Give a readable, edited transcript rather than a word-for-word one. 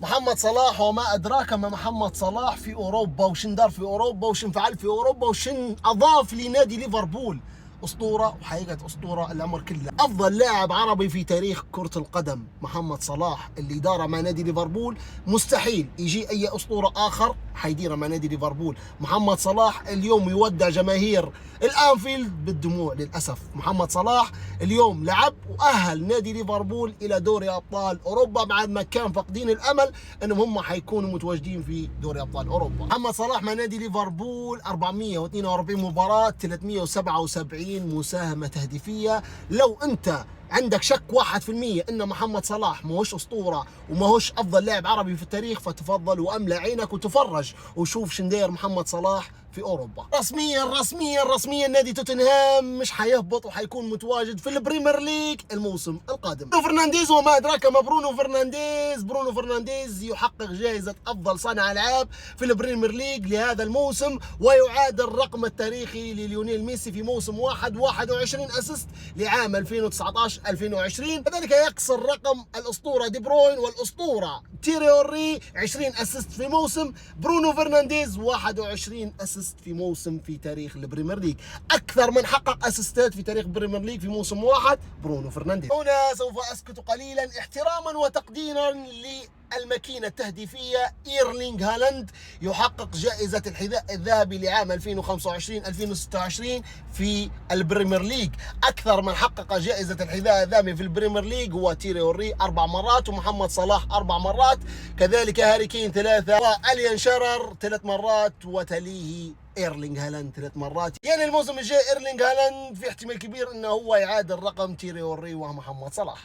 محمد صلاح وما أدراك ما محمد صلاح في أوروبا، وشن دار في أوروبا، وشن فعل في أوروبا، وشن أضاف لنادي ليفربول. أسطورة، وحقيقة أسطورة العمر كله. أفضل لاعب عربي في تاريخ كرة القدم محمد صلاح اللي دار مع نادي ليفربول. مستحيل يجي أي أسطورة آخر حيدير مع نادي ليفربول. محمد صلاح اليوم يودع جماهير الأنفيلد بالدموع للأسف. محمد صلاح اليوم لعب وأهل نادي ليفربول إلى دوري أبطال أوروبا بعد ما كان فاقدين الأمل أنهم هم حيكونوا متواجدين في دوري أبطال أوروبا. محمد صلاح مع نادي ليفربول 442 مباراة، 377 مساهمة تهديفية. لو أنت عندك شك 1% ان محمد صلاح ماهوش اسطوره وماهوش افضل لاعب عربي في التاريخ، فتفضل واملى عينك وتفرج وشوف شندير محمد صلاح في اوروبا. رسميا نادي توتنهام مش حيهبط وحيكون متواجد في البريمير ليج الموسم القادم. برونو فرنانديز، وما ادراك ما برونو فرنانديز. برونو فرنانديز يحقق جائزة افضل صانع العاب في البريمير ليج لهذا الموسم، ويعادل الرقم التاريخي لليونيل ميسي في موسم واحد 21 اسيست لعام 2019-2020. كذلك يكسر رقم الاسطورة دي بروين والاسطورة تيري اوري 20 اسيست في موسم. برونو فرنانديز 21 اسيست في موسم في تاريخ البريمير ليج. اكثر من حقق اسيستات في تاريخ البريمير ليج في موسم واحد برونو فرنانديز. هنا سوف اسكت قليلا احتراما وتقديرا للماكينة التهديفية ايرلينغ هالاند. يحقق جائزة الحذاء الذهبي لعام 2025-2026 في البريمير ليج. اكثر من حقق جائزة الحذاء الذهبي في البريمير ليج هو تيري اوري 4 مرات، ومحمد صلاح 4 مرات، كذلك هاري كين 3، واليان شرر 3 مرات، وتليه ايرلينغ هالاند 3 مرات. يعني الموسم الجاي ايرلينغ هالاند في احتمال كبير انه هو يعادل رقم تيري اوري ومحمد صلاح.